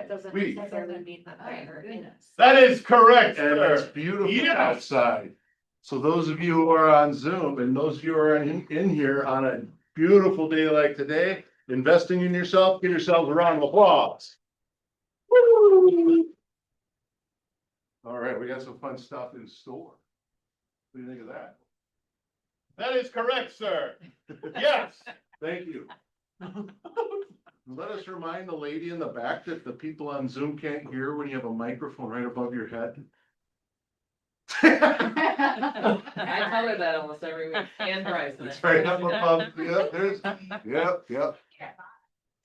that doesn't We- necessarily mean that they're in it. That is correct, And it's sir. beautiful Yes. outside. So those of you who are on Zoom and those of you who are in here on a beautiful day like today, investing in yourself, give yourselves a round of applause. Woo! All right, we got some fun stuff in store. What do you think of that? That is correct, sir. Yes. Thank you. Let us remind the lady in the back that the people on Zoom can't hear when you have a microphone right above your head. I tell her that almost every week, and Bryson. It's right up above, yep.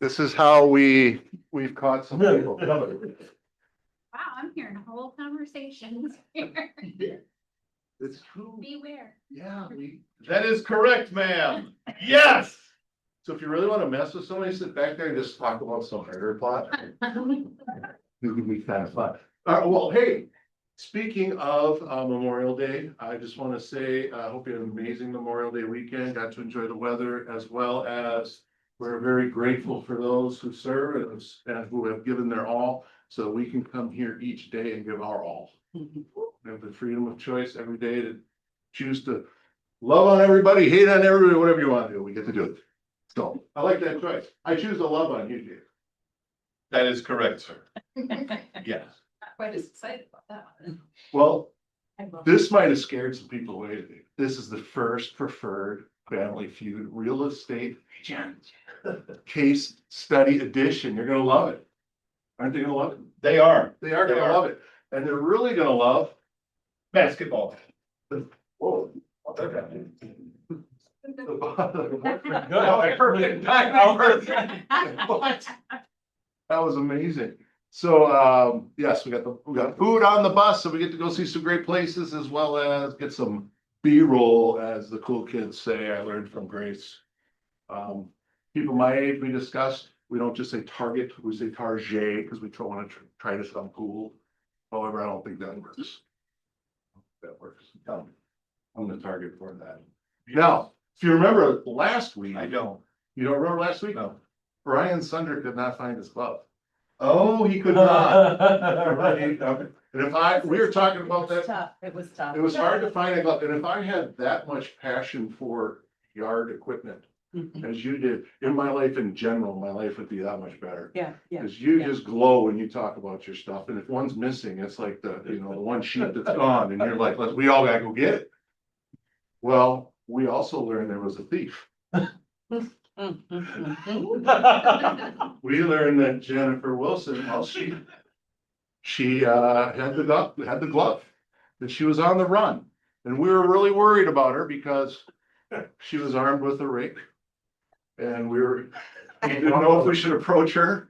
This is how we've caught some people. Wow, I'm hearing whole conversations here. It's true, Beware. yeah, That is correct, ma'am. Yes. so if you really wanna mess with somebody, sit back there and just talk about some harder plot. It would be kind of fun. Well, hey, speaking of Memorial Day, I just wanna say, I hope you had an amazing Memorial Day weekend, got to enjoy the weather as well as we're very grateful for those who serve and who have given their all, so we can come here each day and give our all. We have the freedom of choice every day to choose to love on everybody, hate on everybody, whatever you want to do, we get to do it. So I like that choice. I choose to love on you, Dave. That is correct, sir. Yes. Not quite as excited about that one. Well, this might have scared some people away today. This is the first preferred Family Feud real estate case study edition. You're gonna love it. Aren't they gonna love it? They are. They are They gonna are. love it. And they're really gonna love. Basketball. Whoa. What? That was amazing. So, yes, we got food on the bus, so we get to go see some great places as well as get some B-roll, as the cool kids say. I learned from Grace. People my age, we discussed, we don't just say Target, we say Target because we want to try to sound cool. However, I don't think that works. That works. I'm the target for that. Now, if you remember last week. I don't. You don't remember last week? No. Brian Sunder could not find his glove. Oh, he could not. And we were talking about that, Tough, it was tough. it was hard to find a glove, and if I had that much passion for yard equipment as you did, in my life in general, my life would be that much better. Yeah, Cause you just glow when you talk about your stuff, and if one's missing, it's like the one sheet that's gone, and you're like, we all gotta go get it. Well, we also learned there was a thief. We learned that Jennifer Wilson, well, she had the glove, that she was on the run. And we were really worried about her because she was armed with a rake. And we didn't know if we should approach her.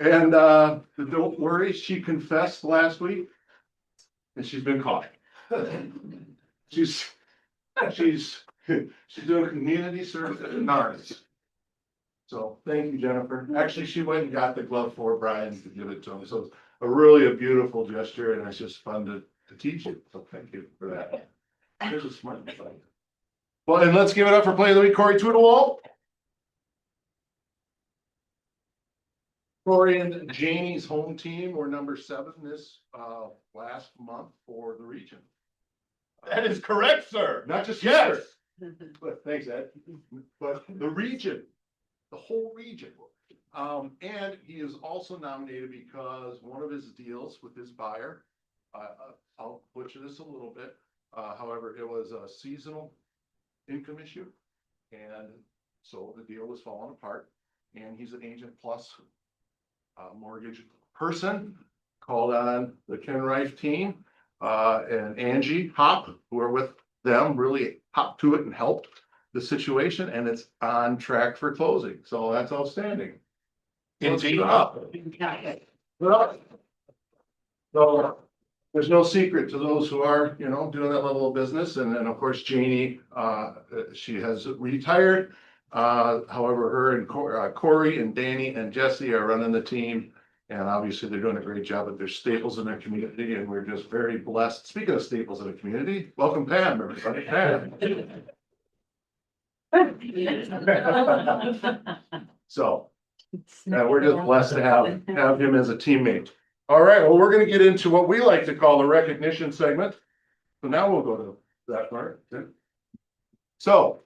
And don't worry, she confessed last week. And she's been caught. She's doing community service at NARS. So thank you, Jennifer. Actually, she went and got the glove for Brian to give it to him. So it's a beautiful gesture, and it's just fun to teach you. So thank you for that. There's a smart guy. Well, and let's give it up for Play of the Week, Corey Twiddlewall. Corey and Janie's home team were number 7 this last month for the region. That is correct, sir. Not just Yes. here, but thanks, Ed. But the region, the whole region. And he is also nominated because one of his deals with his buyer, I'll butcher this a little bit. However, it was a seasonal income issue. And so the deal was falling apart, and he's an Agent Plus mortgage person, called on the Ken Reif team, and Angie Hop, who are with them, really hopped to it and helped the situation, and it's on track for closing. So that's outstanding. Indeed. So there's no secret to those who are, doing that level of business. And then, of course, Janie, she has retired. However, her and Corey and Danny and Jesse are running the team. And obviously they're doing a great job, but they're staples in their community, and we're just very blessed. Speaking of staples in the community, welcome Pam, everybody. Pam. So And we're just blessed to have him as a teammate. All right, well, we're gonna get into what we like to call the recognition segment. So now we'll go to that part. So.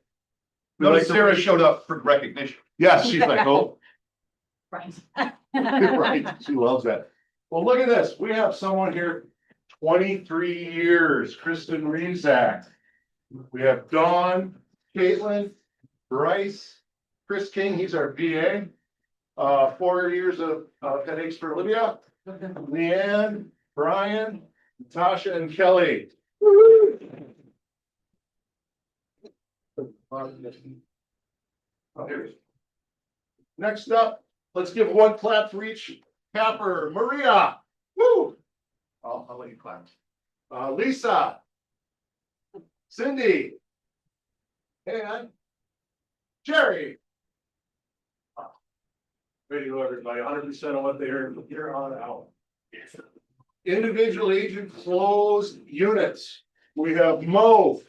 we like Notice to- Sarah showed up for recognition. Yes, she's like, oh, Right. right, she loves that. Well, look at this, we have someone here, 23 years, Kristen Rezac. We have Dawn, Caitlin, Bryce, Chris King, he's our VA. 4 years of headaches for Olivia, Leanne, Brian, Natasha, and Kelly. Oh, here it is. Next up, let's give one clap for each capper. Maria, woo! I'll let you clap. Lisa, Cindy, and Jerry. Ready to go, everybody, 100% of what they earned from here on out. Individual agent closed units. We have Mo,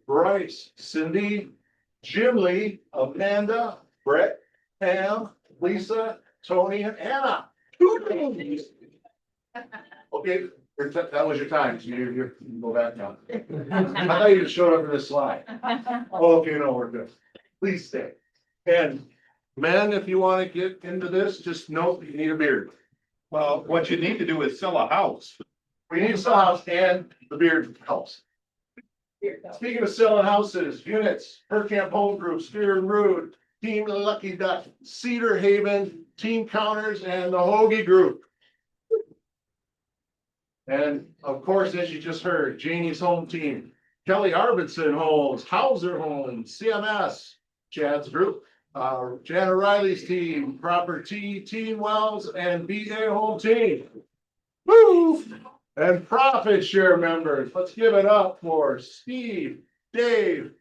Bryce, Cindy, Jim Lee, Amanda, Brett, Pam, Lisa, Tony, and Anna. Okay, that was your time, so you can go back now. I thought you just showed up for this slide. Okay, no, we're good. Please stay. And men, if you want to get into this, just note that you need a beard. Well, what you need to do is sell a house. We need a house and the beard helps. Speaking of selling houses, units, Per Camp Home Group, Spear and Root, Team Lucky Duck, Cedar Haven, Team Counters, and the Hoagie Group. And of course, as you just heard, Janie's home team, Kelly Arvidsson Homes, Hauser Homes, CMS, Chad's group, Janet Riley's team, Proper T, Team Wells, and BA Home Team. Woo! And profit share members, let's give it up for Steve, Dave,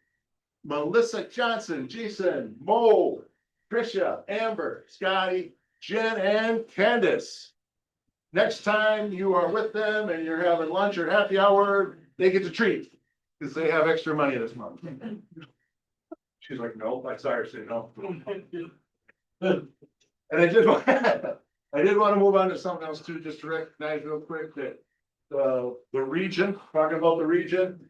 Melissa Johnson, Jason, Mo, Tricia, Amber, Scotty, Jen, and Candace. Next time you are with them and you're having lunch or happy hour, they get to treat because they have extra money this month. She's like, no, I saw her say no. And I did want to move on to something else too, just to recognize real quick that the region, talking about the region,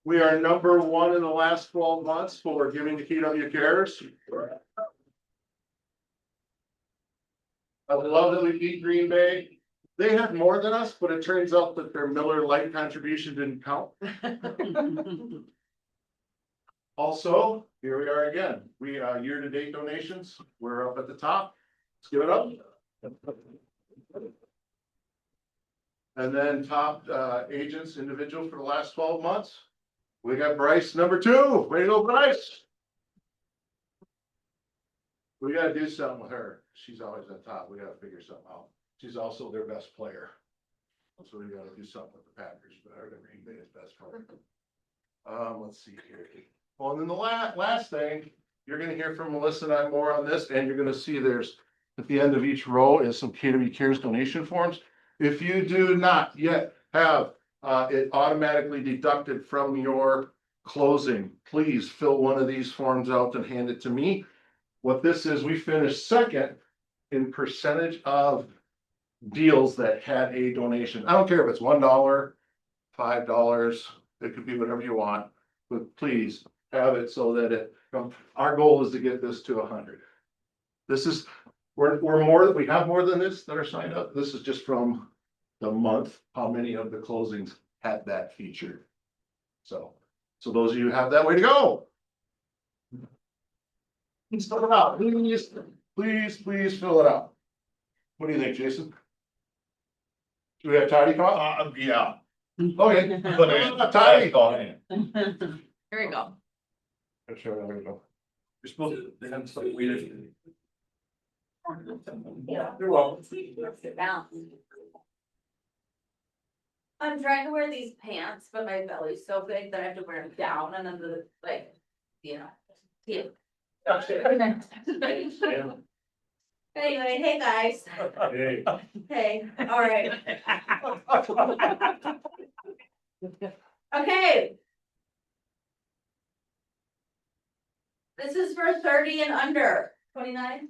we are #1 in the last 12 months for giving to KW Cares. I love that we beat Green Bay. They had more than us, but it turns out that their Miller Lite contribution didn't count. Also, here we are again. We year-to-date donations. We're up at the top. Let's give it up. And then top agents, individual for the last 12 months. We got Bryce #2. Way to go, Bryce. We gotta do something with her. She's always at top. We gotta figure something out. She's also their best player. So we gotta do something with the Packers, but I remember he made his best player. Let's see here. Well, and then the last thing, you're gonna hear from Melissa and I more on this, and you're gonna see there's at the end of each row is some KW Cares donation forms. If you do not yet have it automatically deducted from your closing, please fill one of these forms out and hand it to me. What this is, we finished second in percentage of deals that had a donation. I don't care if it's $1, $5, it could be whatever you want, but please have it so that our goal is to get this to 100. This is, we're more, we have more than this that are signed up. This is just from the month, how many of the closings had that feature. So those of you who have that, way to go. Please fill it out. Please fill it out. What do you think, Jason? Do we have Toddy come up? Yeah. Okay. But Toddy. Here we go. Sure, there we go. You're supposed to, they have some weird. You're welcome. Sit down. I'm trying to wear these pants, but my belly's so big that I have to wear them down and then yeah. Anyway, hey guys. Hey. Hey, all right. Okay. This is for 30 and under, 29.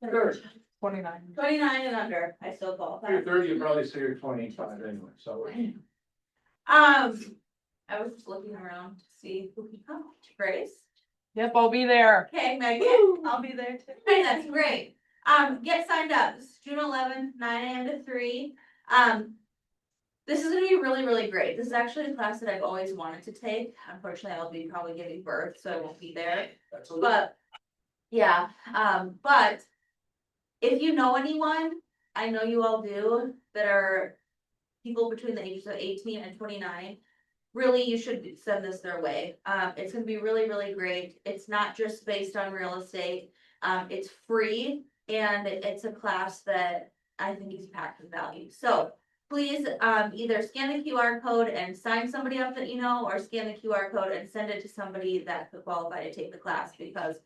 29. 29 and under, I still qualify. You're 30, you probably say you're 25 anyway, so. I was just looking around to see who can come. Grace? Yep, I'll be there. Okay, Megan, I'll be there too. Hey, that's great. Get signed up. This is June 11th, 9 a.m. to 3. This is gonna be really, really great. This is actually a class that I've always wanted to take. Unfortunately, I'll be probably giving birth, so I won't be there. But, yeah, but if you know anyone, I know you all do, that are people between the ages of 18 and 29, really, you should send this their way. It's gonna be really, really great. It's not just based on real estate. It's free and it's a class that I think is packed with value. So please, either scan the QR code and sign somebody up that you know, or scan the QR code and send it to somebody that could qualify to take the class, because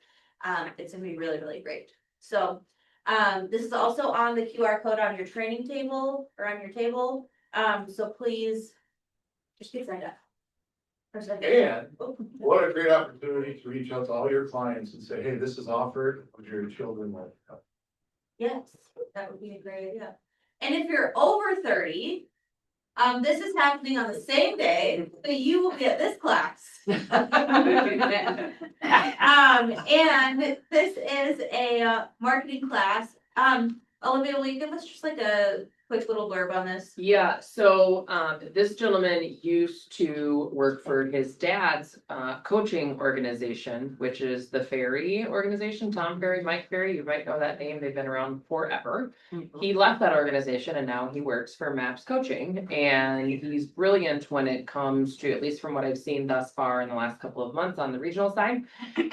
it's gonna be really, really great. So this is also on the QR code on your training table or on your table. So please just get signed up. And what a great opportunity to reach out to all your clients and say, hey, this is offered, would your children like to come? Yes, that would be a great idea. And if you're over 30, this is happening on the same day that you will be at this class. And this is a marketing class. Olivia, will you give us just like a quick little blurb on this? Yeah, so this gentleman used to work for his dad's coaching organization, which is the Ferry organization, Tom Ferry, Mike Ferry, you might know that name, they've been around forever. He left that organization and now he works for MAPS Coaching, and he's brilliant when it comes to, at least from what I've seen thus far in the last couple of months on the regional side.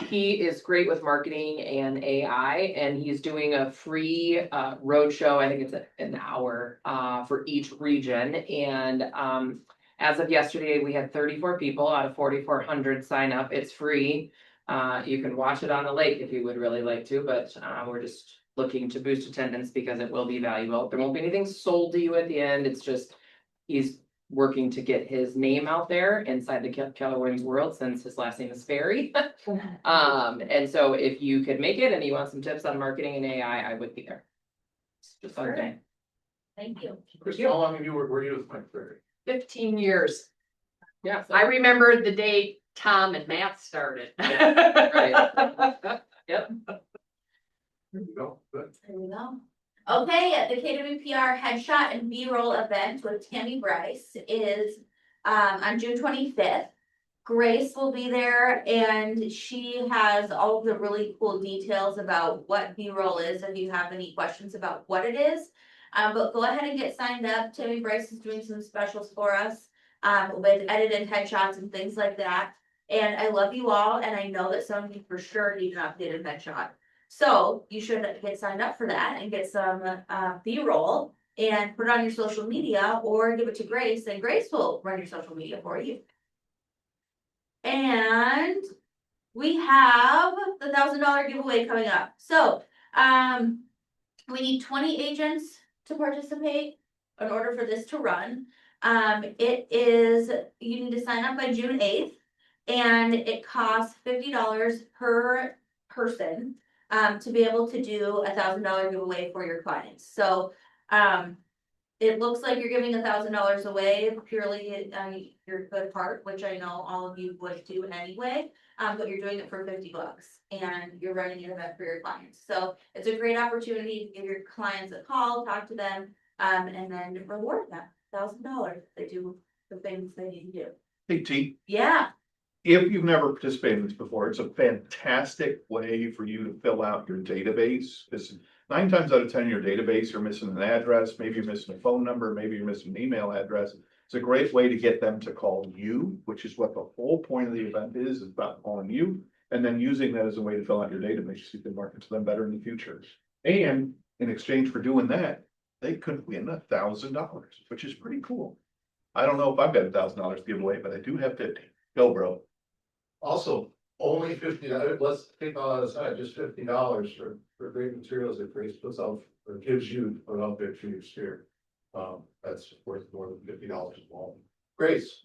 He is great with marketing and AI, and he's doing a free roadshow, I think it's an hour for each region, and as of yesterday, we had 34 people out of 4,400 sign up. It's free. You can watch it on the lake if you would really like to, but we're just looking to boost attendance because it will be valuable. There won't be anything sold to you at the end. It's just he's working to get his name out there inside the Keller Williams world, since his last name is Ferry. And so if you could make it and you want some tips on marketing and AI, I would be there. Just fun thing. Thank you. Chris, how long have you were you with Mike Ferry? 15 years. Yeah. I remember the day Tom and Matt started. Right. Yep. There you go, good. There we go. Okay, at the KWPR headshot and B-roll event with Tammy Bryce is on June 25th. Grace will be there and she has all of the really cool details about what B-roll is if you have any questions about what it is. But go ahead and get signed up. Tammy Bryce is doing some specials for us with edited headshots and things like that. And I love you all, and I know that some of you for sure need an updated headshot. So you should get signed up for that and get some B-roll and put it on your social media, or give it to Grace and Grace will run your social media for you. And we have the $1,000 giveaway coming up. So we need 20 agents to participate in order for this to run. You need to sign up by June 8th, and it costs $50 per person to be able to do a $1,000 giveaway for your clients. So it looks like you're giving $1,000 away purely on your good heart, which I know all of you would do anyway. But you're doing it for $50 and you're running an event for your clients. So it's a great opportunity to give your clients a call, talk to them, and then reward them $1,000 if they do the things they need to do. Hey, T, Yeah, if you've never participated in this before, it's a fantastic way for you to fill out your database. Because 9 times out of 10, your database, you're missing an address, maybe you're missing a phone number, maybe you're missing an email address. It's a great way to get them to call you, which is what the whole point of the event is about calling you, and then using that as a way to fill out your database so you can market to them better in the future. And in exchange for doing that, they could win $1,000, which is pretty cool. I don't know if I've got $1,000 to give away, but I do have 50. Go, bro. Also, only $50, let's take all that aside, just $50 for great materials that Grace puts out or gives you to put out there for your sphere. That's worth more than $50 alone. Grace,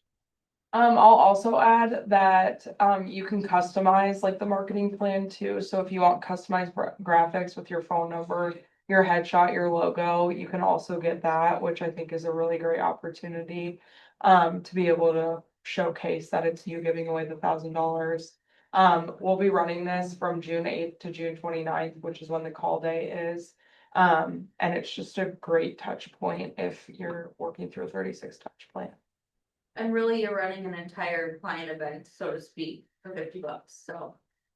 I'll also add that, you can customize like the marketing plan too, so if you want customized graphics with your phone number, your headshot, your logo, you can also get that, which I think is a really great opportunity. To be able to showcase that it's you giving away the $1,000. We'll be running this from June 8th to June 29th, which is when the call day is. And it's just a great touch point if you're working through a 36 touch plan. And really, you're running an entire client event, so to speak, for $50. So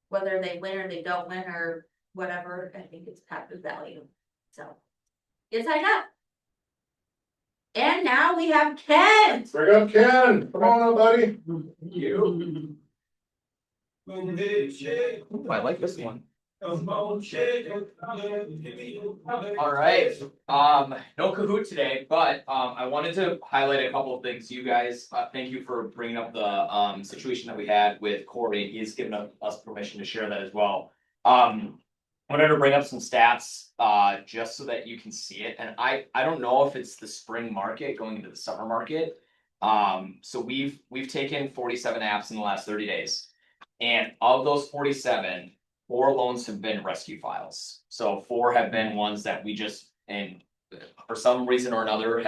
whether they win or they don't win or whatever, I think it's packed with value. So get signed up. And now we have Ken. Bring up Ken, come on up, buddy. I like this one. Alright, no Kahoot today, but, I wanted to highlight a couple of things. You guys, thank you for bringing up the, situation that we had with Corey. He's given us permission to share that as well. Wanted to bring up some stats, just so that you can see it, and I don't know if it's the spring market going into the summer market. So we've taken 47 apps in the last 30 days. And of those 47, 4 loans have been rescue files. So 4 have been ones that we just, and for some reason or another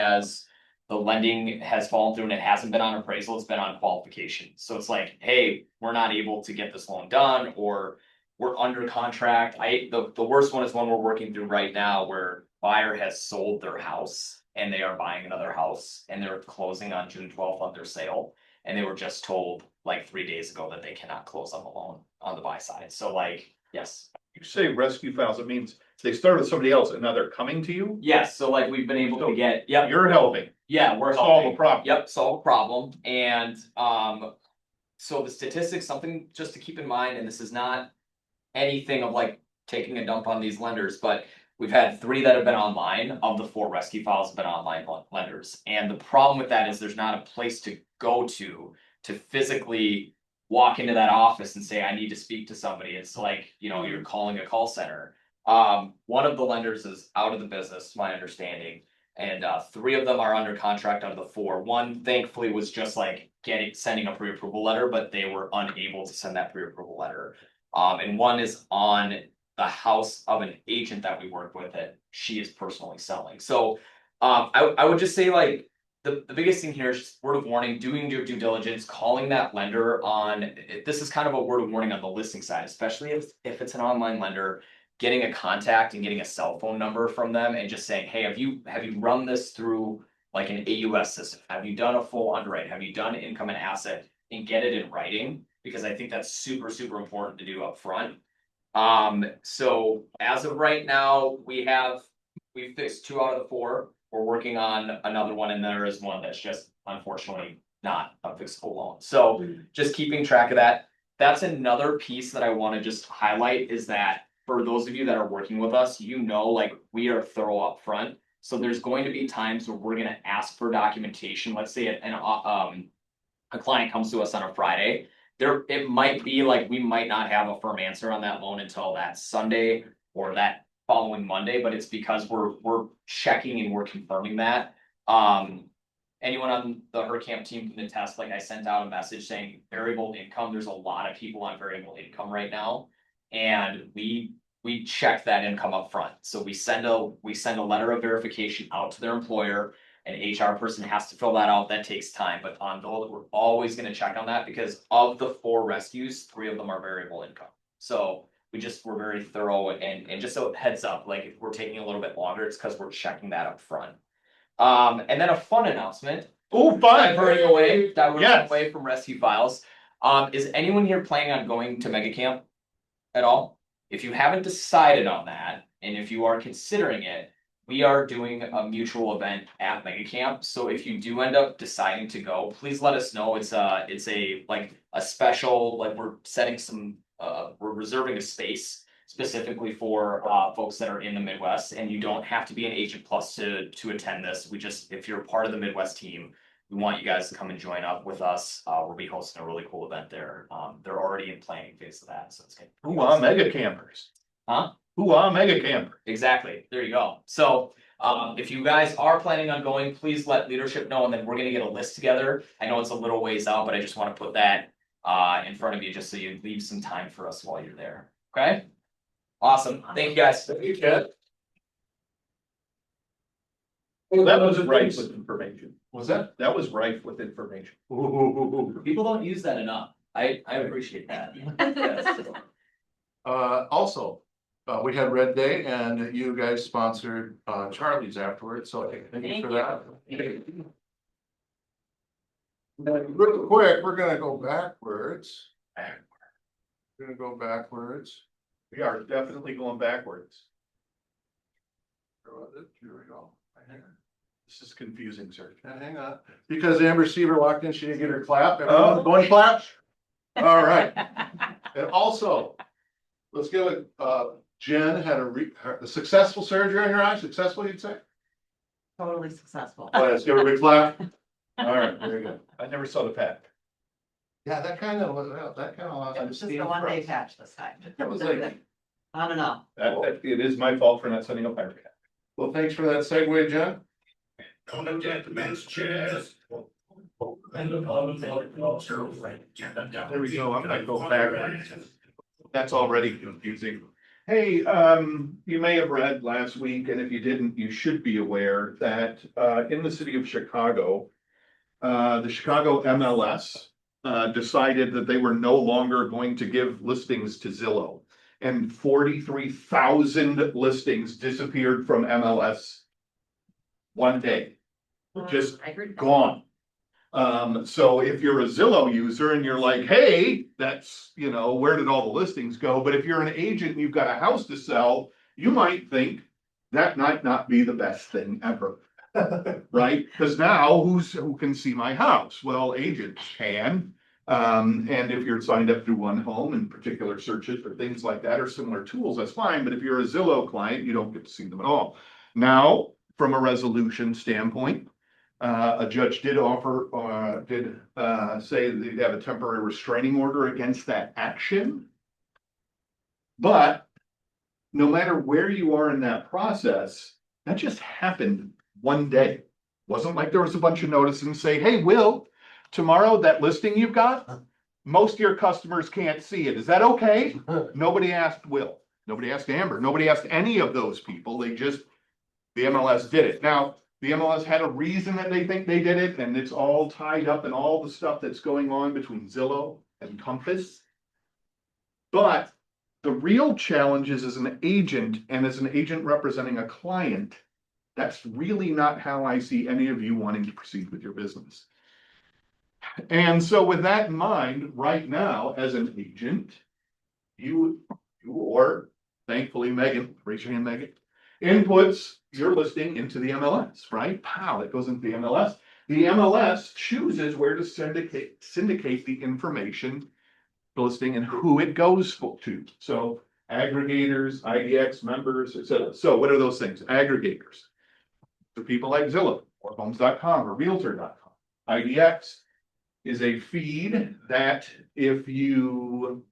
the lending has fallen through and it hasn't been on appraisal, it's been on qualification. So it's like, hey, we're not able to get this loan done, or we're under contract. The worst one is one we're working through right now where buyer has sold their house and they are buying another house and they're closing on June 12th on their sale. And they were just told like 3 days ago that they cannot close on the loan on the buy side. So like, yes. You say rescue files, it means they started with somebody else and now they're coming to you? Yes, so like we've been able to get, yep, You're helping yeah, we're solve helping. a problem. Yep, solve a problem. And so the statistics, something just to keep in mind, and this is not anything of like taking a dump on these lenders, but we've had 3 that have been online. Of the 4 rescue files have been online lenders. And the problem with that is there's not a place to go to physically walk into that office and say, I need to speak to somebody. It's like, you know, you're calling a call center. One of the lenders is out of the business, my understanding. And 3 of them are under contract out of the 4. One thankfully was just like sending a pre-approval letter, but they were unable to send that pre-approval letter. And one is on the house of an agent that we work with that she is personally selling. So I would just say like the biggest thing here is just word of warning, doing your due diligence, calling that lender on, this is kind of a word of warning on the listing side, especially if it's an online lender, getting a contact and getting a cell phone number from them and just saying, hey, have you run this through like an AUS system? Have you done a full underwrite? Have you done income and asset? And get it in writing, because I think that's super, super important to do up front. So as of right now, we've fixed 2 out of the 4. We're working on another one, and there is one that's just unfortunately not a fixable loan. So just keeping track of that. That's another piece that I want to just highlight, is that for those of you that are working with us, you know, like we are thorough up front. So there's going to be times where we're going to ask for documentation. Let's say a client comes to us on a Friday. It might be like we might not have a firm answer on that loan until that Sunday or that following Monday, but it's because we're checking and we're confirming that. Anyone on the HERCAMP team can attest, like I sent out a message saying variable income, there's a lot of people on variable income right now. And we check that income up front. So we send a letter of verification out to their employer. An HR person has to fill that out. That takes time, but on those, we're always going to check on that, because of the 4 rescues, 3 of them are variable income. So we're very thorough, and just so heads up, like if we're taking a little bit longer, it's because we're checking that up front. And then a fun announcement. Oh, fun! Diverting away from rescue files. Is anyone here planning on going to Mega Camp at all? If you haven't decided on that, and if you are considering it, we are doing a mutual event at Mega Camp. So if you do end up deciding to go, please let us know. It's a like a special, like we're reserving a space specifically for folks that are in the Midwest, and you don't have to be an Agent Plus to attend this. If you're part of the Midwest team, we want you guys to come and join up with us. We'll be hosting a really cool event there. They're already in planning phase of that, so it's good. Who are mega campers? Huh? Who are mega camper? Exactly. There you go. So If you guys are planning on going, please let leadership know, and then we're gonna get a list together. I know it's a little ways out, but I just wanna put that in front of you, just so you leave some time for us while you're there, okay? Awesome, thank you guys. Thank you, Chad. That was rife with information. Was that? That was rife with information. People don't use that enough. I appreciate that. Also, we had Red Day and you guys sponsored, Charlie's afterwards, so thank you for that. Real quick, we're gonna go backwards. We're gonna go backwards. We are definitely going backwards. Here we go. This is confusing, sir. Hang on, because Amber Seaver walked in, she didn't get her clap. Oh. Everyone going clap? All right. And also, let's give it, Jen had a successful surgery on her eye, successful, you'd say? Totally successful. Oh, let's give her a big clap. All right, very good. I never saw the pack. Yeah, that kind of, It was just a one-day patch this time. It was like, On and off. It is my fault for not sending a pirate hat. well, thanks for that segue, Jen. Gentlemen's chairs. There we go, I'm gonna go backwards. That's already confusing. Hey, you may have read last week, and if you didn't, you should be aware that, in the city of Chicago, the Chicago MLS, decided that they were no longer going to give listings to Zillow. And 43,000 listings disappeared from MLS one day, just I heard that. gone. So if you're a Zillow user and you're like, hey, that's, where did all the listings go? But if you're an agent and you've got a house to sell, you might think that might not be the best thing ever. Right? Because now who can see my house? Well, agents can. And if you're signed up through One Home and particular searches or things like that or similar tools, that's fine. But if you're a Zillow client, you don't get to see them at all. Now, from a resolution standpoint, a judge did say that they'd have a temporary restraining order against that action. But no matter where you are in that process, that just happened one day. Wasn't like there was a bunch of notices and say, hey, Will, tomorrow that listing you've got, most of your customers can't see it. Is that okay? Nobody asked Will. Nobody asked Amber. Nobody asked any of those people. The MLS did it. Now, the MLS had a reason that they think they did it, and it's all tied up in all the stuff that's going on between Zillow and Compass. But the real challenge is as an agent and as an agent representing a client, that's really not how I see any of you wanting to proceed with your business. And so with that in mind, right now, as an agent, you or thankfully Megan, raise your hand, Megan, inputs your listing into the MLS, right? Pow, it goes into the MLS. The MLS chooses where to syndicate the information listing and who it goes to. So aggregators, IDX members, etc. So what are those things? Aggregators. For people like Zillow or Homes.com or Realtor.com. IDX is a feed that if you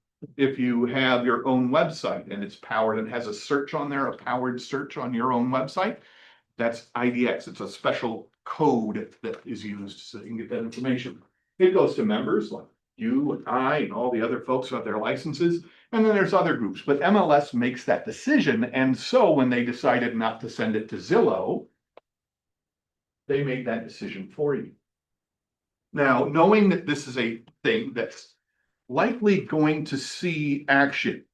have your own website and it's powered and has a search on there, a powered search on your own website, that's IDX. It's a special code that is used so you can get that information. It goes to members like you and I and all the other folks who have their licenses. And then there's other groups, but MLS makes that decision. And so when they decided not to send it to Zillow, they made that decision for you. Now, knowing that this is a thing that's likely going to see action,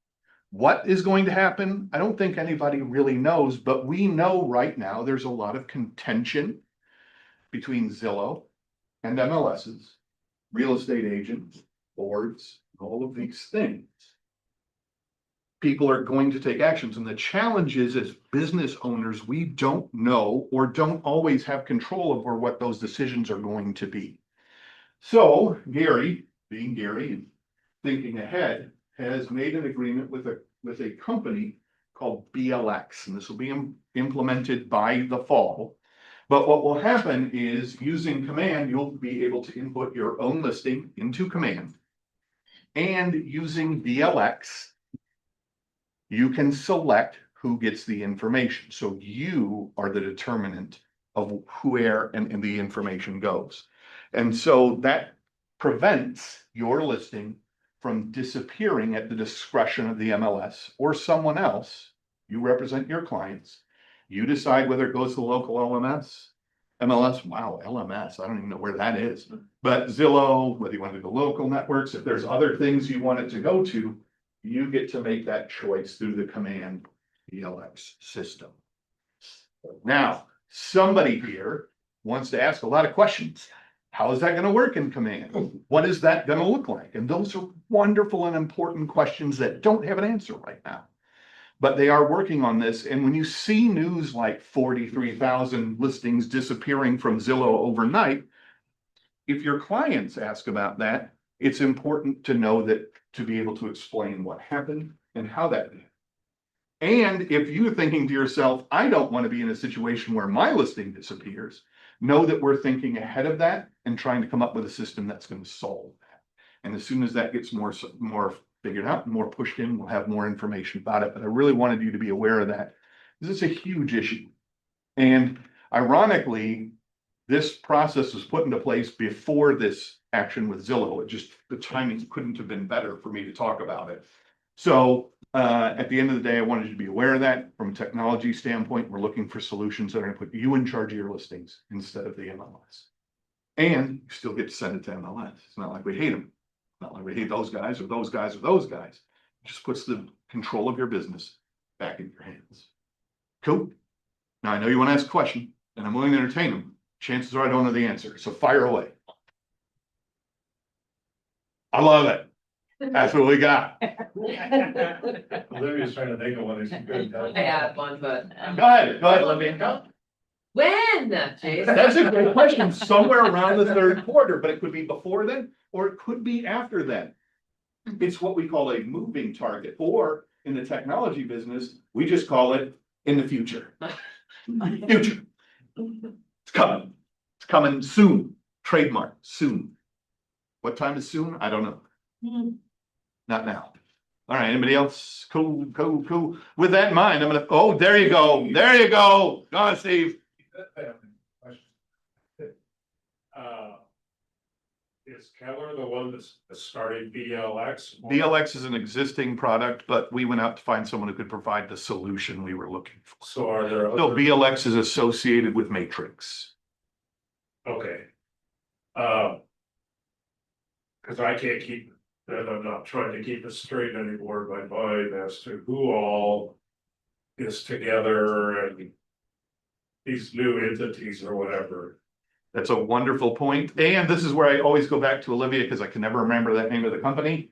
what is going to happen? I don't think anybody really knows, but we know right now there's a lot of contention between Zillow and MLSs, real estate agents, boards, all of these things. People are going to take actions. And the challenge is, as business owners, we don't know or don't always have control over what those decisions are going to be. So Gary, being Gary and thinking ahead, has made an agreement with a company called BLX, and this will be implemented by the fall. But what will happen is, using Command, you'll be able to input your own listing into Command. And using BLX, you can select who gets the information. So you are the determinant of where and the information goes. And so that prevents your listing from disappearing at the discretion of the MLS or someone else. You represent your clients. You decide whether it goes to the local MLS, wow, LMS, I don't even know where that is. But Zillow, whether you want to do the local networks, if there's other things you want it to go to, you get to make that choice through the command ELX system. Now, somebody here wants to ask a lot of questions. How is that going to work in command? What is that going to look like? And those are wonderful and important questions that don't have an answer right now. But they are working on this. And when you see news like 43,000 listings disappearing from Zillow overnight, if your clients ask about that, it's important to know that to be able to explain what happened and how that did. And if you're thinking to yourself, I don't want to be in a situation where my listing disappears, know that we're thinking ahead of that and trying to come up with a system that's going to solve that. And as soon as that gets more figured out, more pushed in, we'll have more information about it. But I really wanted you to be aware of that because it's a huge issue. And ironically, this process was put into place before this action with Zillow. It just, the timing couldn't have been better for me to talk about it. So at the end of the day, I wanted you to be aware of that. From a technology standpoint, we're looking for solutions that are going to put you in charge of your listings instead of the MLS. And you still get to send it to MLS. It's not like we hate them. Not like we hate those guys or those guys or those guys. It just puts the control of your business back in your hands. Cool. Now I know you want to ask a question and I'm willing to entertain them. Chances are I don't know the answer. So fire away. I love it. That's what we got. Olivia's trying to think of one that's good. I had one, but. Go ahead, Olivia. When, Jason? That's a great question. Somewhere around the third quarter, but it could be before then, or it could be after then. It's what we call a moving target, or in the technology business, we just call it in the future. Future. It's coming. It's coming soon. Trademark, soon. What time is soon? I don't know. Not now. All right, anybody else? Cool. With that in mind, I'm gonna, oh, there you go. There you go. Go on, Steve. Is Keller the one that's started BLX? BLX is an existing product, but we went out to find someone who could provide the solution we were looking for. So are there So other? BLX is associated with Matrix. Okay. Cause I can't keep, and I'm not trying to keep it straight anymore in my mind as to who all is together and these new entities or whatever. That's a wonderful point. And this is where I always go back to Olivia because I can never remember that name of the company.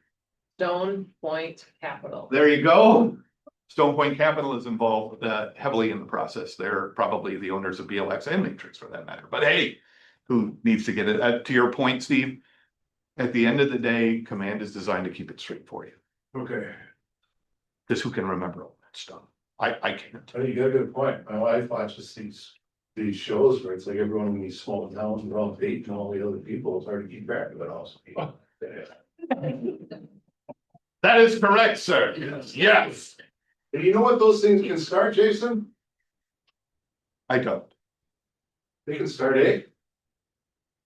Stone Point Capital. There you go. Stone Point Capital is involved heavily in the process. They're probably the owners of BLX and Matrix for that matter. But hey, who needs to get it? To your point, Steve, at the end of the day, command is designed to keep it straight for you. Okay, Because who can remember all that stuff? I can't. I think you got a good point. My wife watches these shows where it's like everyone in these small towns, we're all dating all the other people. It's hard to keep track of it also. That is correct, sir. Yes. And you know what those things can start, Jason? I don't. They can start a.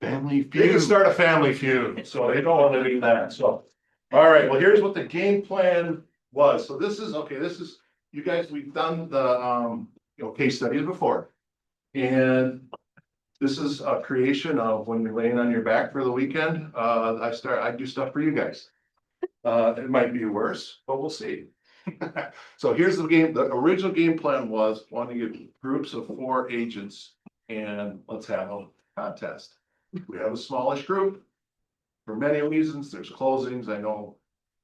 Family They can feud. start a family feud, so they don't want to do that, so. All right, well, here's what the game plan was. So this is, okay, this is, you guys, we've done the, case studies before. And this is a creation of when you're laying on your back for the weekend, I do stuff for you guys. It might be worse, but we'll see. So here's the game, the original game plan was wanting to get groups of 4 agents and let's have a contest. We have a smallish group. For many reasons, there's closings, I know,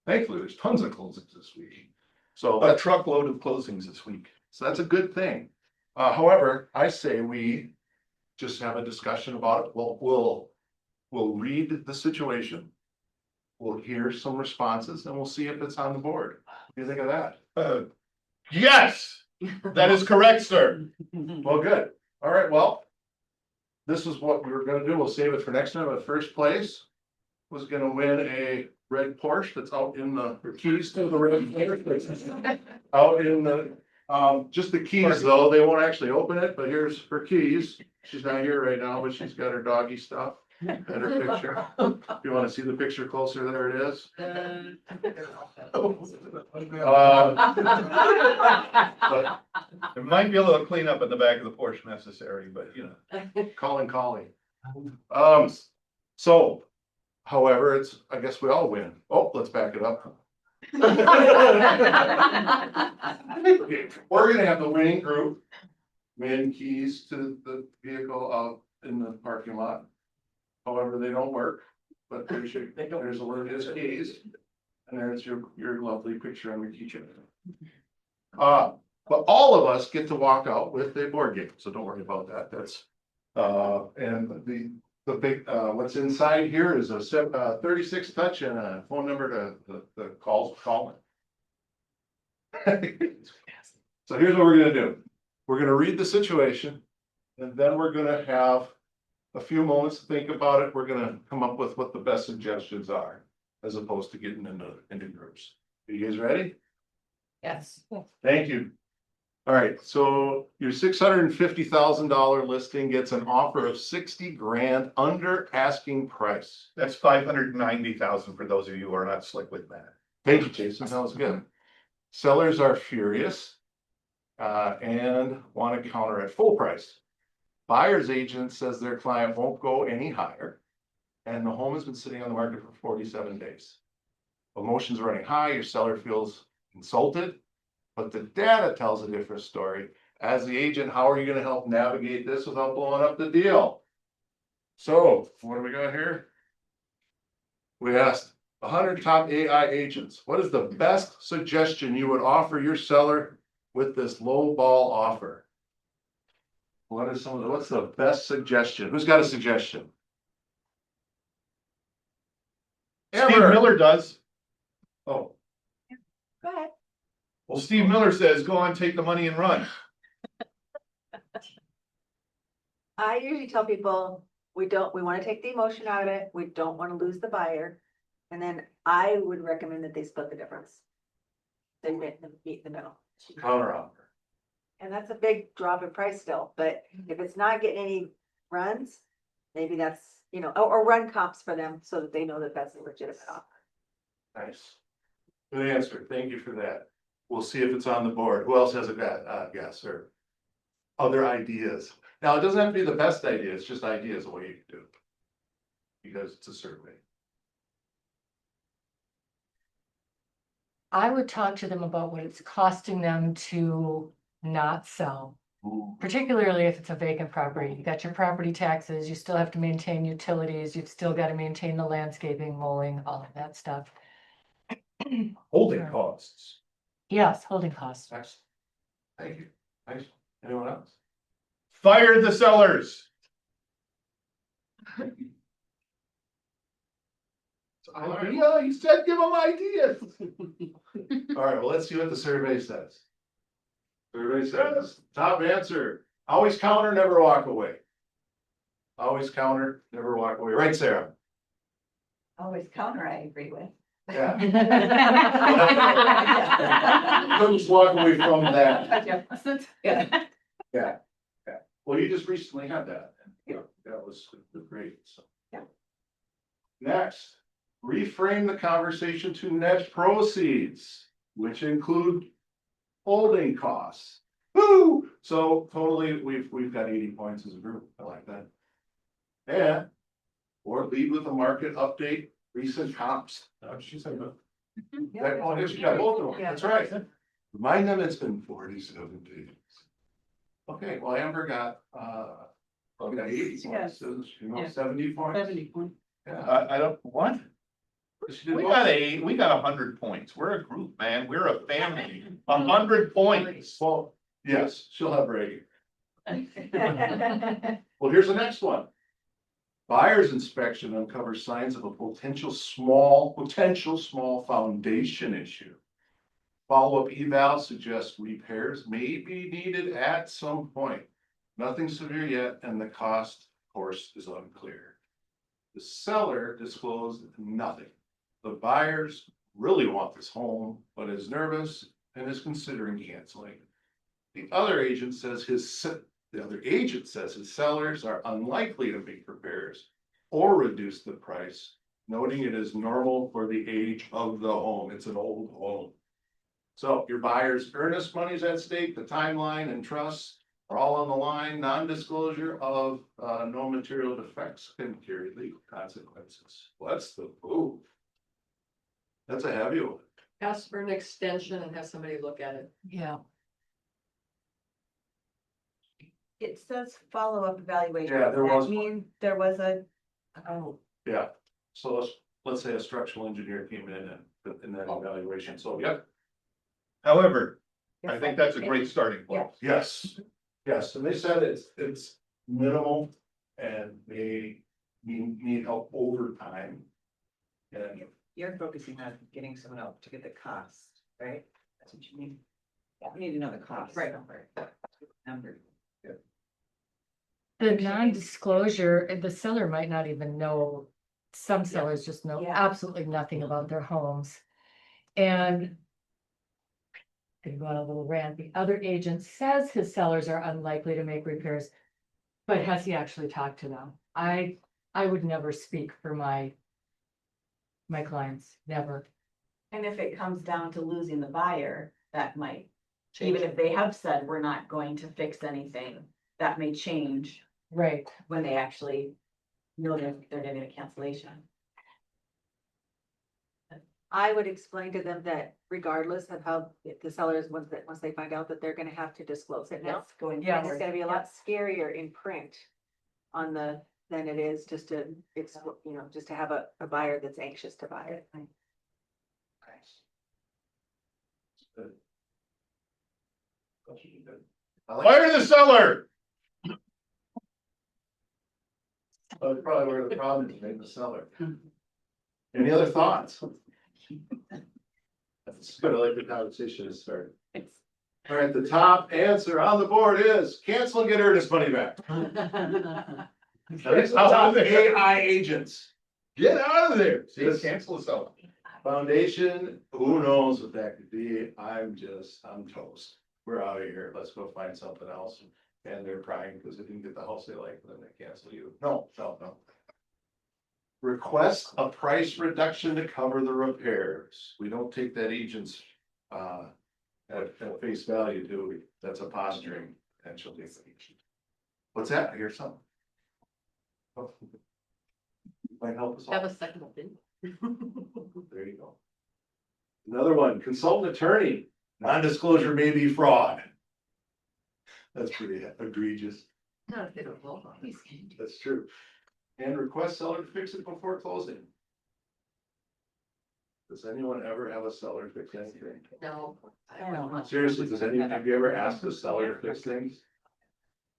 thankfully, there's tons of closings this week. So A truckload of closings this week. so that's a good thing. However, I say we just have a discussion about it. We'll read the situation. We'll hear some responses and we'll see if it's on the board. What do you think of that? Yes, that is correct, sir. Well, good. All right, well. This is what we were gonna do. We'll save it for next time. But first place was gonna win a red Porsche that's out in the, or keys to the red Porsche. Out in the, Just the keys though, they won't actually open it, but here's her keys. She's not here right now, but she's got her doggy stuff and her picture. If you wanna see the picture closer, there it is. But There might be a little cleanup in the back of the Porsche necessary, but you know. calling. So, however, I guess we all win. Oh, let's back it up. Okay, we're gonna have the winning group win keys to the vehicle out in the parking lot. However, they don't work, but there's a word is keys. And there's your lovely picture on your keychain. But all of us get to walk out with a board game, so don't worry about that. That's, and the big, what's inside here is a 36 touch and a phone number to the call it. So here's what we're gonna do. We're gonna read the situation, and then we're gonna have a few moments to think about it. We're gonna come up with what the best suggestions are, as opposed to getting into groups. Are you guys ready? Yes. Thank you. All right, so your $650,000 listing gets an offer of 60 grand under asking price. That's 590,000 for those of you who are not slick with that. Thank you, Jason, that was good. Sellers are furious and want to counter at full price. Buyer's agent says their client won't go any higher, and the home has been sitting on the market for 47 days. Emotions are running high, your seller feels insulted, but the data tells a different story. As the agent, how are you going to help navigate this without blowing up the deal? So, what do we got here? We asked 100 top AI agents, what is the best suggestion you would offer your seller with this low ball offer? What's the best suggestion? Who's got a suggestion? Steve Amber. Miller does. Oh, Go ahead. Well, Steve Miller says, go on, take the money and run. I usually tell people, we want to take the emotion out of it, we don't want to lose the buyer. And then I would recommend that they split the difference. They meet in the middle. counter offer. And that's a big drop in price still, but if it's not getting any runs, maybe that's, or run comps for them so that they know that that's a legitimate offer. Nice. Good answer. Thank you for that. We'll see if it's on the board. Who else has a guess or other ideas? Now, it doesn't have to be the best idea. It's just ideas of what you can do. Because it's a survey. I would talk to them about what it's costing them to not sell. Ooh. Particularly if it's a vacant property. You got your property taxes, you still have to maintain utilities, you've still got to maintain the landscaping, mowing, all of that stuff. Holding costs. Yes, holding costs. Excellent. Thank you. Nice. Anyone else? Fire the sellers. Yeah, you said give them ideas. All right, well, let's see what the survey says. Survey says, top answer, always counter, never walk away. Always counter, never walk away. Right, Sarah? Always counter, I agree with. Yeah. Don't just walk away from that. Yeah. Yeah. Well, you just recently had that. That was great, so. Yeah. Next, reframe the conversation to net proceeds, which include holding costs. Woo! So totally, we've got 80 points as a group. I like that. And, or lead with a market update, recent comps. She said that. Oh, yes, you got both of them. Yeah. That's right. Remind them it's been 47 days. Okay, well, Amber got 80 points, so, 70 points. 70 points. Yeah. I don't, what? She did We well. got 100 points. We're a group, man. We're a family. 100 points. Well, yes, she'll have bragging. Well, here's the next one. Buyer's inspection uncovers signs of a potential small foundation issue. Follow-up eval suggests repairs may be needed at some point. Nothing severe yet, and the cost, of course, is unclear. The seller disclosed nothing. The buyers really want this home, but is nervous and is considering canceling. The other agent says the other agent says his sellers are unlikely to make repairs or reduce the price, noting it is normal for the age of the home. It's an old home. So your buyer's earnest money's at stake, the timeline and trust are all on the line. Non-disclosure of no material defects can carry legal consequences. What's the move? That's a heavy one. Ask for an extension and have somebody look at it. Yeah. It says follow-up evaluation. Yeah, there Does that was one. mean there was a, oh, Yeah, so let's say a structural engineer came in and that evaluation, so yep. However, I think that's a great starting point. Yes, yes, and they said it's minimal and they need help over time. And You're focusing on getting someone else to get the cost, right? That's what you mean. We need to know the cost. Right. Number. The non-disclosure, the seller might not even know, some sellers just know Yeah. absolutely nothing about their homes. And could go on a little rant, the other agent says his sellers are unlikely to make repairs, but has he actually talked to them? I would never speak for my clients, never. And if it comes down to losing the buyer, that might, even if they have said we're not going to fix anything, that may change Right. when they actually know they're getting a cancellation. I would explain to them that regardless of how the sellers, once they find out that they're gonna have to disclose it now. That's going Yes. And it's forward. gonna be a lot scarier in print on than it is just to, just to have a buyer that's anxious to buy it. I like, Fire the seller. that's probably where the problem is, maybe the seller. Any other thoughts? That's good, I like the conversation to start. All right, the top answer on the board is cancel and get earnest money back. That's top AI agents. Get out of there. See, Yes. cancel the seller. Foundation, who knows what that could be? I'm toast. We're out of here. Let's go find something else. And they're crying because they didn't get the house they like, then they cancel you. No. Request a price reduction to cover the repairs. We don't take that agent's at face value, do we? That's a posturing potentially. What's that? I hear something. Oh. Might help us all. Have a second opinion. There you go. Another one, consultant attorney, non-disclosure may be fraud. That's pretty egregious. Not if they don't know about it. That's true. And request seller to fix it before closing. Does anyone ever have a seller fix anything? No. I don't know. Seriously, have you ever asked a seller to fix things?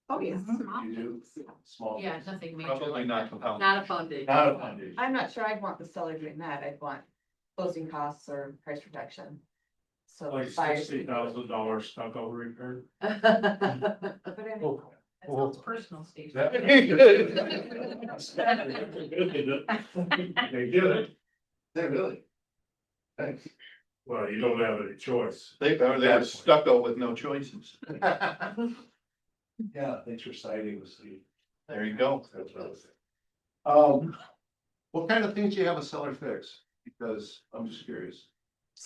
Oh, yes. You do? Small. Yeah, things. nothing major. Probably like not that. compound. Not a foundation. Not a foundation. I'm not sure I'd want the seller doing that. I'd want closing costs or price reduction. So. Like buyers- $60,000 stucco repair. But I mean, That sounds personal, Steve. They did it. They really? Thanks. Well, you don't have any choice. They have stucco with no choices. Yeah, thanks for citing the Steve. There you go. That's what I was saying. What kind of things do you have a seller fix? Because I'm just curious.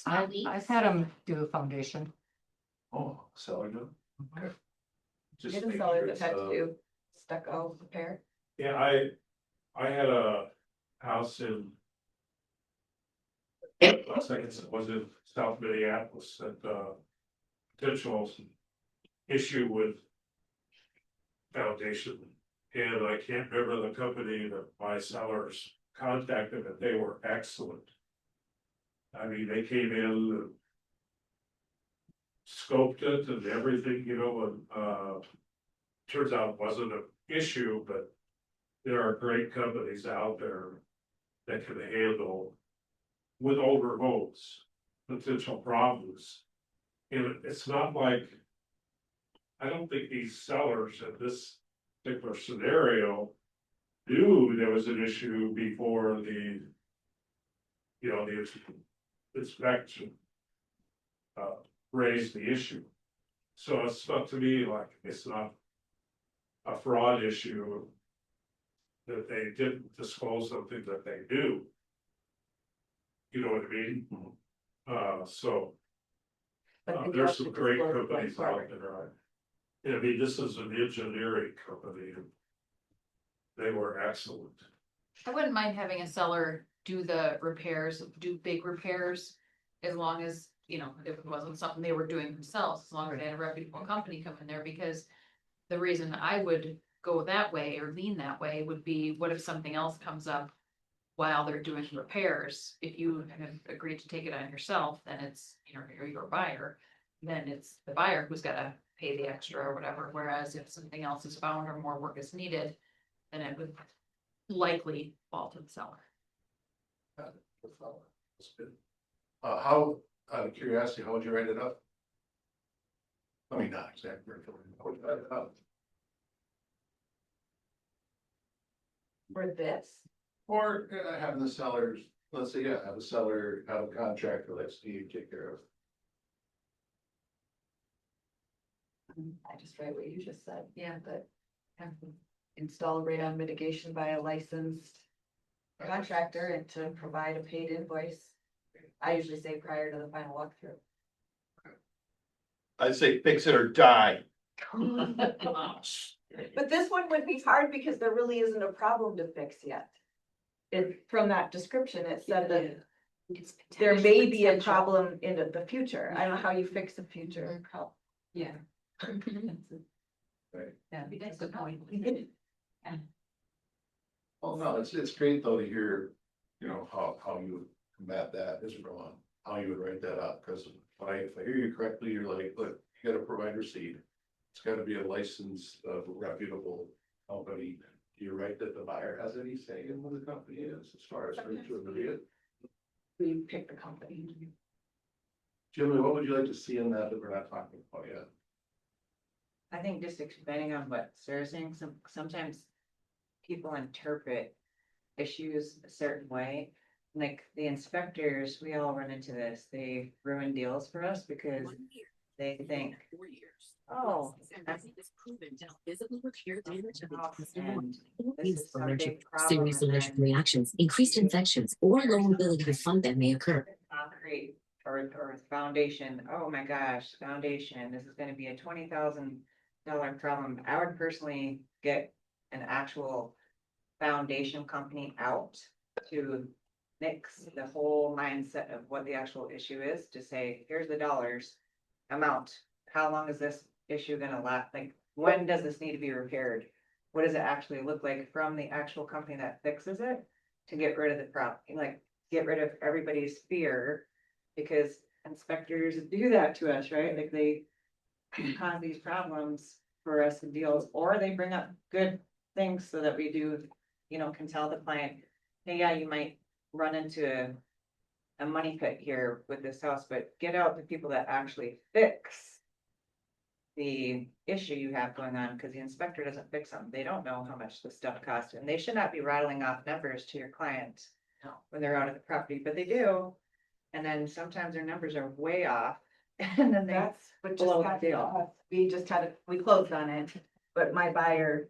I've had them do a foundation. Oh, seller do? Okay. Just Get a making seller sure that it's, had to do stucco repair. Yeah, I had a house in. I think it was in South Minneapolis that potential issue with. Foundation, and I can't remember the company that my sellers contacted, but they were excellent. I mean, they came in and scoped it and everything, and turns out it wasn't an issue, but there are great companies out there that can handle with older homes, potential problems. And it's not like, I don't think these sellers in this particular scenario knew there was an issue before the inspection raised the issue. So it's not to me like it's not a fraud issue. That they didn't disclose something that they do. You know what I mean? So. But then you There's have some to great disclose it going companies out forward. there. I mean, this is an engineering company. They were excellent. I wouldn't mind having a seller do the repairs, do big repairs. As long as, you know, if it wasn't something they were doing themselves, as long as they had a reputable company come in there, because. The reason I would go that way or lean that way would be, what if something else comes up? While they're doing repairs, if you have agreed to take it on yourself, then it's, you know, you're your buyer. Then it's the buyer who's gotta pay the extra or whatever, whereas if something else is found or more work is needed. Then it would likely fall to the seller. That's good. How, out of curiosity, how would you write it up? I mean, not exactly. How would you write it up? For this, Or having the sellers, let's say, yeah, have a seller, have a contractor, let Steve take care of. I just write what you just said, yeah, but have to install radon mitigation by a licensed contractor and to provide a paid invoice. I usually say prior to the final walkthrough. I'd say fix it or die. But this one would be hard because there really isn't a problem to fix yet. It, from that description, it said that there may be a problem in the future. I don't know how you fix a future problem. Yeah. Right. Yeah, That's a good point. Well, no, it's great though to hear, you know, how you would combat that is wrong, how you would write that up, because if I hear you correctly, you're like, look, you gotta provide receipt. It's gotta be a licensed, reputable company. Do you write that the buyer has any say in what the company is as far as to agree it? We pick the company. Jimmy, what would you like to see in that we're not talking about yet? I think just expanding on what Sarah's saying, sometimes people interpret issues a certain way. Like the inspectors, we all run into this, they ruin deals for us because they think, oh. Serious allergic reactions, increased infections, or low ability to fund that may occur. Concrete or foundation, oh my gosh, foundation, this is gonna be a $20,000 problem. I would personally get an actual foundation company out to nix the whole mindset of what the actual issue is, to say, here's the dollars amount. How long is this issue gonna last? Like, when does this need to be repaired? What does it actually look like from the actual company that fixes it? To get rid of the problem, like, get rid of everybody's fear. Because inspectors do that to us, right? Like they cause these problems for us in deals, or they bring up good things so that we do, you know, can tell the client, hey, yeah, you might run into a money pit here with this house, but get out the people that actually fix the issue you have going on, because the inspector doesn't fix them. They don't know how much the stuff costs, and they should not be rattling off numbers to your client when they're out of the property, but they do. And then sometimes their numbers are way off, and then That's what just blow the happened to deal. us. We just had, we closed on it, but my buyer.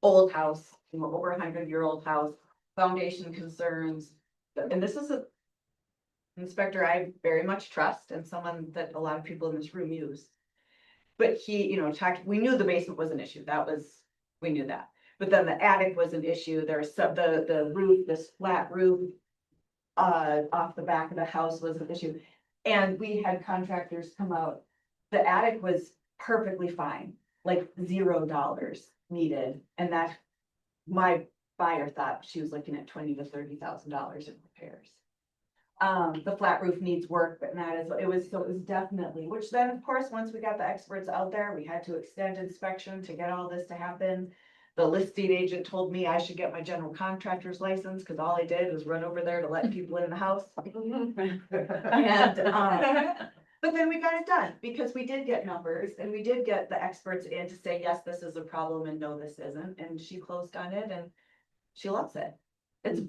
Old house, you know, over 100-year-old house, foundation concerns, and this is a. Inspector I very much trust and someone that a lot of people in this room use. But he, you know, we knew the basement was an issue, we knew that. But then the attic was an issue, there's the roof, this flat roof. Off the back of the house was an issue, and we had contractors come out. The attic was perfectly fine, like $0 needed, and that. My buyer thought she was looking at $20,000 to $30,000 in repairs. The flat roof needs work, but not as, it was definitely, which then, of course, once we got the experts out there, we had to extend inspection to get all this to happen. The listing agent told me I should get my general contractor's license, because all I did was run over there to let people in the house. And, but then we got it done, because we did get numbers, and we did get the experts in to say, yes, this is a problem, and no, this isn't, and she closed on it, and she loves it. It's a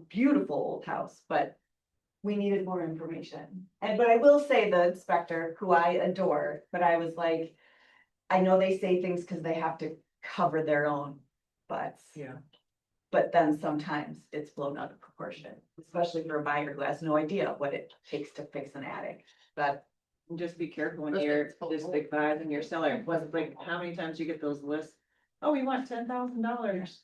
beautiful old house, but we needed more information. And, but I will say the inspector, who I adore, but I was like, I know they say things because they have to cover their own butts. Yeah. But then sometimes it's blown out of proportion, especially for a buyer who has no idea what it takes to fix an attic. But Just be careful when Those you're things fall this apart. big five and your seller, was like, how many times you get those lists? Oh, we want $10,000.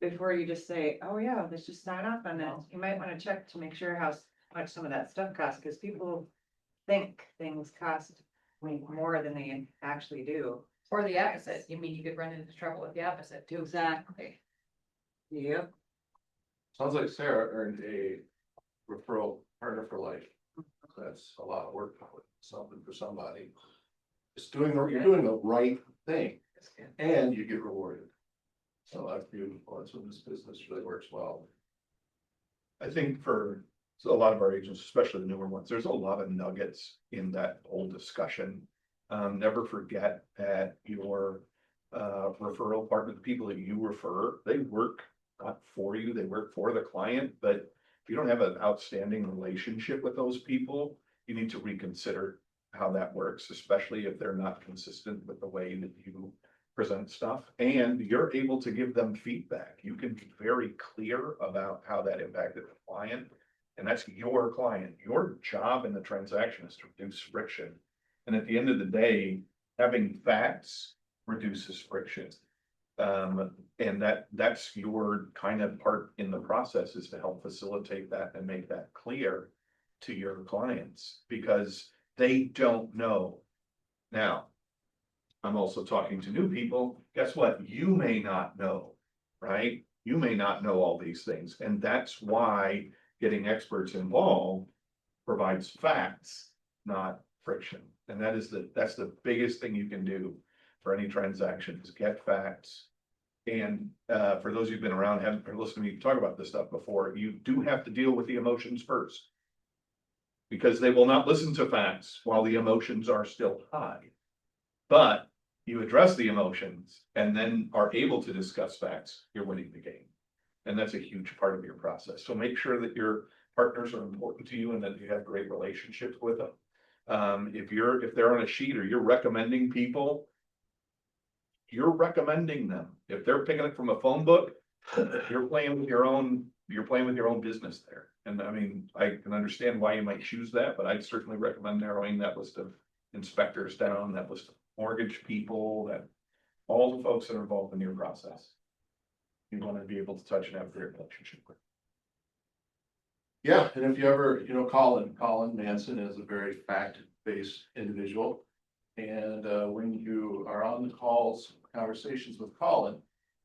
Before you just say, oh yeah, let's just sign off on that. You might wanna check to make sure how much some of that stuff costs, cause people think things cost way more than they actually do. Or the opposite, you mean you could run into trouble with the opposite too. Exactly. Yep. Sounds like Sarah earned a referral partner for life. That's a lot of work, something for somebody. It's you're doing the right thing and you get rewarded. So that's beautiful. That's when this business really works well. I think for a lot of our agents, especially the newer ones, there's a lot of nuggets in that whole discussion. Never forget that your referral partner, the people that you refer, they work not for you, they work for the client, but if you don't have an outstanding relationship with those people, you need to reconsider how that works, especially if they're not consistent with the way that you present stuff, and you're able to give them feedback. You can be very clear about how that impacted the client. And that's your client. Your job in the transaction is to reduce friction. And at the end of the day, having facts reduces friction. And that's your kind of part in the process, is to help facilitate that and make that clear to your clients, because they don't know. Now, I'm also talking to new people. Guess what? You may not know, right? You may not know all these things. And that's why getting experts involved provides facts, not friction. And that's the biggest thing you can do for any transaction, is get facts. And for those who've been around, haven't listened to me talk about this stuff before, you do have to deal with the emotions first. Because they will not listen to facts while the emotions are still high. But you address the emotions and then are able to discuss facts, you're winning the game. And that's a huge part of your process. So make sure that your partners are important to you and that you have great relationships with them. If they're on a sheet or you're recommending people, you're recommending them. If they're picking it from a phone book, you're playing with your own business there. And I mean, I can understand why you might choose that, but I'd certainly recommend narrowing that list of inspectors down, that list of mortgage people, that all the folks that are involved in your process. You want to be able to touch and have a great relationship with. Yeah, and if you ever, Colin Manson is a very fact-based individual. And when you are on the conversations with Colin,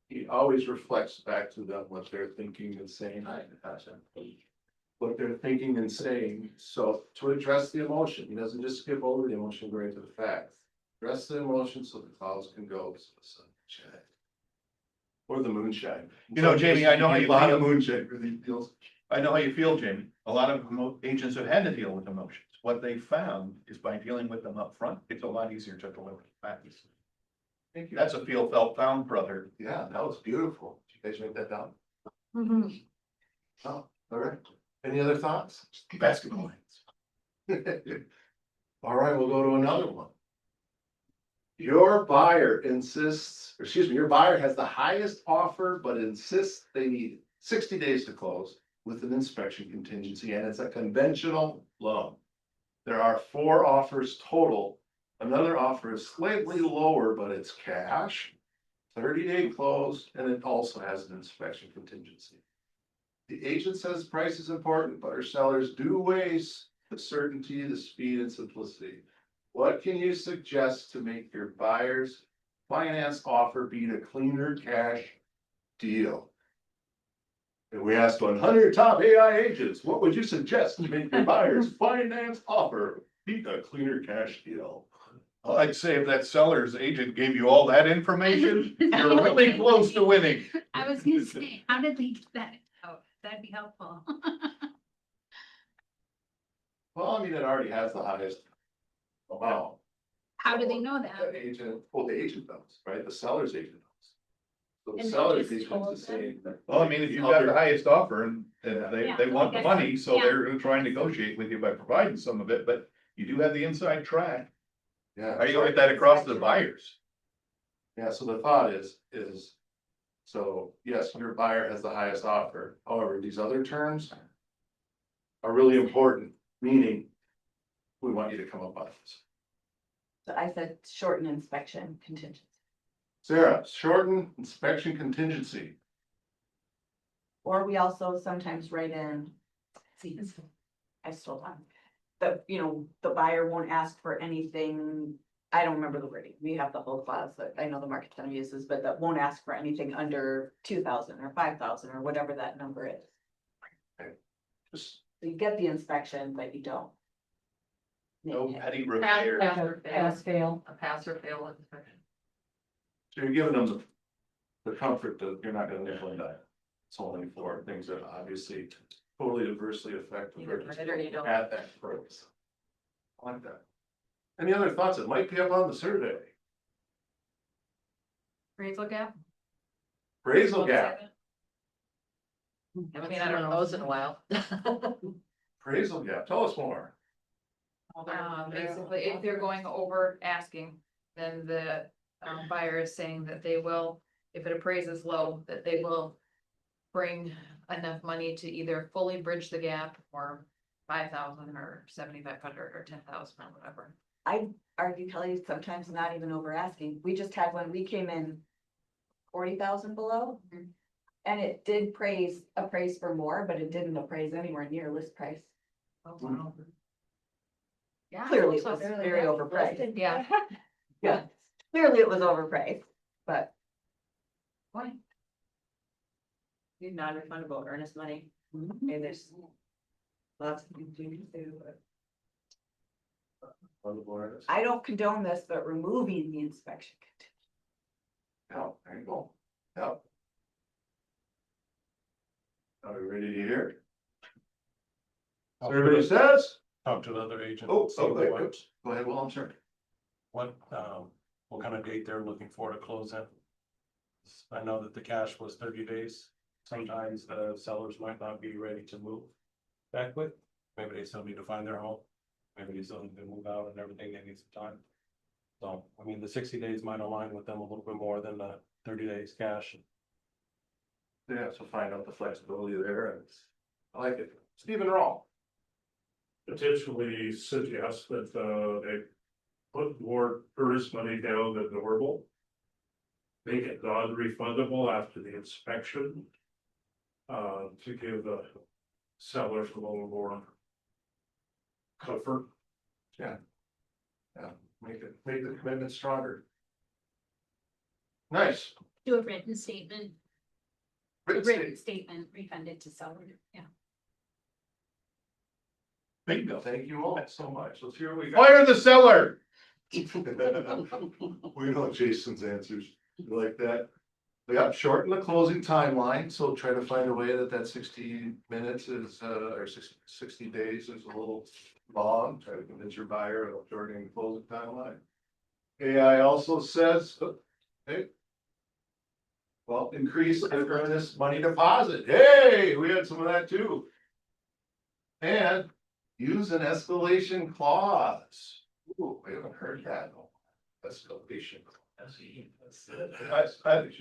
he always reflects back to them what they're thinking and saying. What they're thinking and saying, so to address the emotion, he doesn't just skip over the emotion, go right to the facts. Address the emotion so the clouds can go, so the sun can shine. Or the moonshine. Jamie, I know how you A lot feel. of moonshine for these deals. I know how you feel, Jamie. A lot of agents have had to deal with emotions. What they found is by dealing with them up front, it's a lot easier to deliver facts. Thank you. That's a feel, felt, found, brother. Yeah, that was beautiful. Did you guys write that down? Oh, all right. Any other thoughts? Basketball. All right, we'll go to another one. Your buyer your buyer has the highest offer, but insists they need 60 days to close with an inspection contingency, and it's a conventional loan. There are 4 offers total. Another offer is slightly lower, but it's cash, 30-day close, and it also has an inspection contingency. The agent says price is important, but our sellers do waste the certainty, the speed, and simplicity. What can you suggest to make your buyer's finance offer beat a cleaner cash deal? And we asked 100 top AI agents, what would you suggest to make your buyer's finance offer beat a cleaner cash deal? Well, I'd say if that seller's agent gave you all that information, you're really close to winning. I was gonna say, how did they get that? Oh, that'd be helpful. Well, I mean, it already has the highest amount. How do they know that? The agent knows, right? The seller's agent knows. So the And they seller's just agent told is saying. Well, I mean, if you've got the highest offer and they Yeah, want the I guess money, so. so Yeah. they're gonna try and negotiate with you by providing some of it, but you do have the inside track. Yeah. How do you get that across to the buyers? Yeah, so the thought is, so yes, your buyer has the highest offer, however, these other terms. Are really important, meaning. We want you to come up on this. So I said shorten inspection contingency. Sarah, shorten inspection contingency. Or we also sometimes write in, see, I stole time. That, you know, the buyer won't ask for anything, I don't remember the wording, we have the whole clause that I know the market center uses, but that won't ask for anything under 2,000 or 5,000 or whatever that number is. Just, So you get the inspection, but you don't. No nitpick. petty repair. Pass, fail. A pass or fail inspection. so you're giving them the comfort that you're not gonna nickel and dime. It's only for things that obviously totally adversely affect the Either purchase credit or you don't. at that price. I like that. Any other thoughts? It might be up on the survey. Appraisal gap? Appraisal gap, Haven't seen one of those in a while. appraisal gap, tell us more. Basically, if they're going over asking, then the buyer is saying that they will, if it appraises low, that they will bring enough money to either fully bridge the gap or 5,000 or 7,500 or 10,000 or whatever. I argue, Kelly, sometimes not even over asking. We just had one, we came in 40,000 below. Mhm. And it did appraise for more, but it didn't appraise anywhere near list price. Oh, wow. Yeah. Clearly it so was fairly very well overpriced. listed, Yeah. Yeah, clearly it was overpriced, but. Why? You non-refundable earnest money, and there's lots of things you can do, but. On the board. I don't condone this, but removing the inspection. Yeah, there you go. Yeah. Are we ready to hear? it? Survey says, Talk to the other agent. oh, see okay, what- oops, go ahead, Will, I'm sorry. What kind of date they're looking for to close in. I know that the cash was 30 days. Sometimes the sellers might not be ready to move that quick. Maybe they still need to find their home. Maybe they still need to move out and everything, they need some time. So, I mean, the 60 days might align with them a little bit more than the 30 days cash. Yeah, so find out the flexibility there, and I like it. Stephen Rawl. Potentially suggest that they put more earnest money down than normal. Make it non-refundable after the inspection. To give the sellers a little more comfort. Yeah, make the commitment stronger. Nice. Do a written statement, Written state. statement refunded to seller, yeah. Bingo. Thank you all so much. Let's hear what we got. Fire the seller. We know Jason's answers. You like that? Yeah, shorten the closing timeline, so try to find a way that 60 minutes is, or 60 days is a little long. Try to convince your buyer of shortening the closing timeline. AI also says, hey. Well, increase the earnest money deposit. Hey, we had some of that too. And use an escalation clause. Ooh, we haven't heard that. Escalation.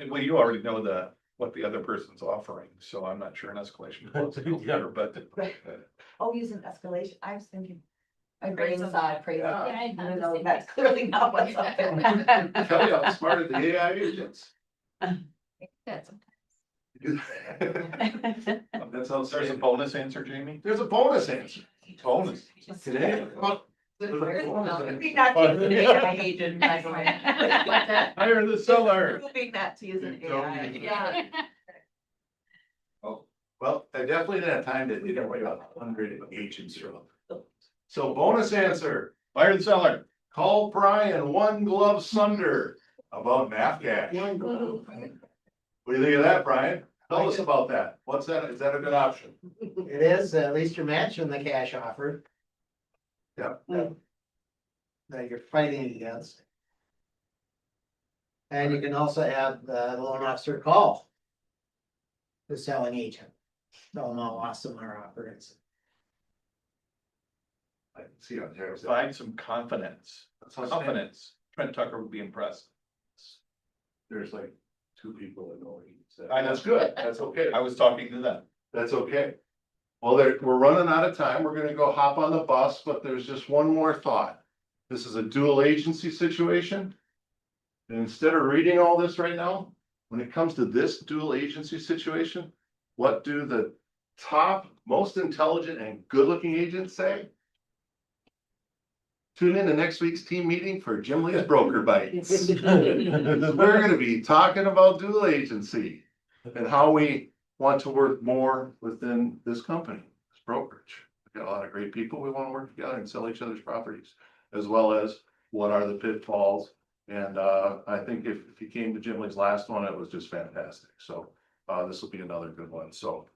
Well, you already know what the other person's offering, so I'm not sure an escalation clause is here, but. Oh, use an escalation, I was thinking. My brain Appraisal. saw appraisal, Yeah. Yeah, I even thought the though same that's clearly not what's up there. Tell you, I'm smarter than the AI agents. That's That sounds, There's a bonus answer, Jamie? there's a bonus answer. Bonus. Today. Maybe not to use an AI agent, by the way. Like that. Hire the seller. Proving not to use an You don't AI. use it. Yeah. Oh, well, I definitely didn't have time to interview 100 agents from. So bonus answer, Fire the seller. call Brian one glove sunder about math cash. What do you think of that, Brian? Tell us about that. What's that? Is that a good option? It is, at least you're matching the cash offer. Yep. That you're fighting against. And you can also have the loan officer call the selling agent. Tell them how awesome our offer is. I can see on there. Provide some confidence. Confidence. Trent Tucker would be impressed. There's like two people that know what he said. That's good. That's okay. I was talking to them. That's okay. Well, we're running out of time. We're gonna go hop on the bus, but there's just one more thought. This is a dual agency situation. And instead of reading all this right now, when it comes to this dual agency situation, what do the top, most intelligent and good-looking agents say? Tune in to next week's team meeting for Jim Lee's Broker Bites. We're gonna be talking about dual agency and how we want to work more within this company, this brokerage. We've got a lot of great people. We want to work together and sell each other's properties, as well as what are the pitfalls. And I think if you came to Jim Lee's last one, it was just fantastic. So this will be another good one. So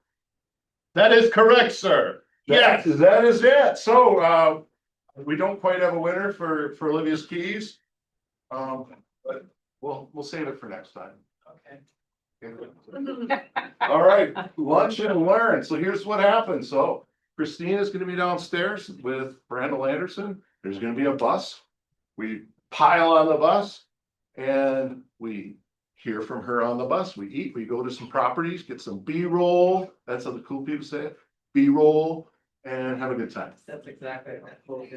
That is correct, sir. yes, that is it. So we don't quite have a winner for Olivia's keys. But we'll save it for next time. Okay. All right, lunch and learn. So here's what happened. So Christine is gonna be downstairs with Randall Anderson. There's gonna be a bus. We pile on the bus and we hear from her on the bus. We eat, we go to some properties, get some B-roll. That's how the cool people say it. B-roll and have a good time. That's exactly what.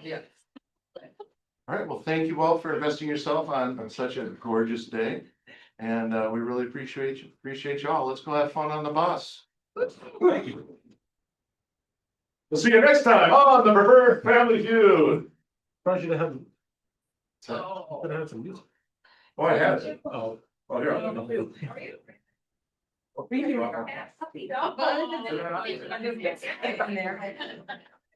Yeah. All right, well, thank you all for investing yourself on such a gorgeous day. And we really appreciate y'all. Let's go have fun on the bus. Thank you. We'll see you next time on the Preferred Family Feud. Probably should have, Oh, should have some music. I had it. Oh. Oh, here.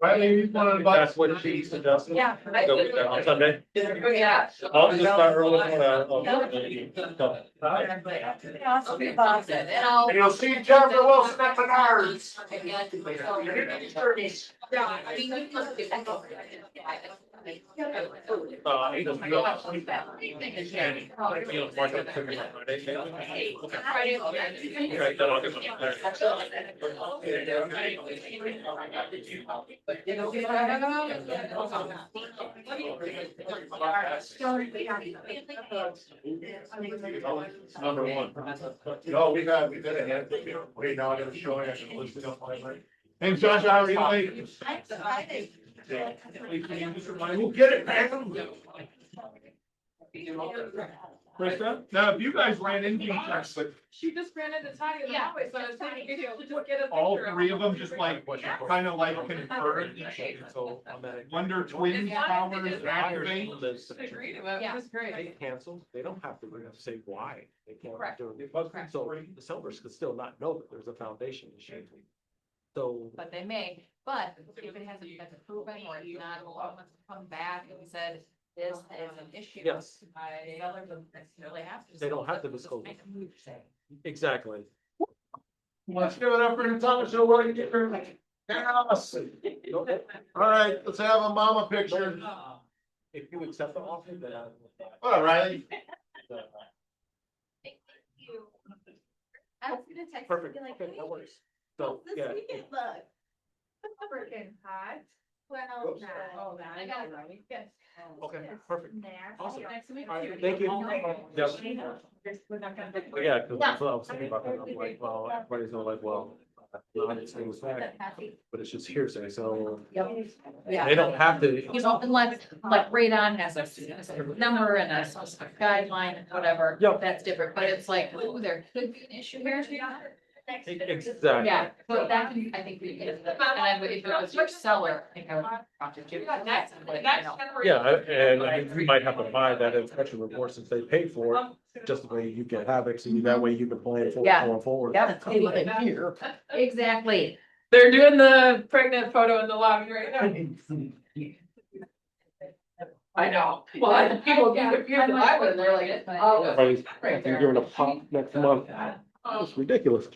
Finally, you want to That's what she suggested. Yeah. Go with that on Sunday. Yeah. I'll just start early on And you'll see Jennifer Wilson at the Nards. Number one. No, we've had a handful of people. Wait, now I gotta show you. I can list it up my way. Hey, Josh, how are you? We'll get it, man. Krista, now if you guys ran into each other, but She just ran into Tanya in the hallway, so I was thinking if you just get a all picture of three of them just like, kind of like conferred. Wonder twins powers activate. Agreed about, it was great. They cancel, they don't have to say why they can't Correct. do it. But so the sellers could still not know that there's a foundation issue. So. But they may, but if it hasn't been proven or it's not, someone's come back and said this is an issue. Yes. I, seller doesn't necessarily have to. They don't have to disclose. Exactly. Let's give it up for Natasha. What do you get her? Yes. All right, let's have a mama picture. If you accept the offer, then. All right. Thank you. I was gonna text you Perfect, and be like, okay, that hey, works. So, this yeah. weekend look. Freaking hot. Well, Oops. no, I got it right. Yes. Okay, perfect. Awesome. Nice to meet All right, you. thank you. Yep. We're not gonna do- Yeah, cause that's what I was thinking about, that. I'm like, well, everybody's gonna like, well, none of these things back, but it's just hearsay, so. Yeah. They don't have to. You know, unless, like, radon has a specific number and a specific guideline and whatever. Yep. That's different, but it's like, oh, there could be an issue here. Exactly. Yeah, so that can, I think, and if it was your seller, I think I would. talk to you. Yeah, and I mean, we might have to buy that inspection report since they paid for it, just the way you can have it, so that way you can plan for it Yeah. going forward. Yep. Exactly. They're doing the pregnant photo in the lobby right now. I know. Well, people get confused if I was there like, oh. Everybody's giving a pop next month, it's ridiculous.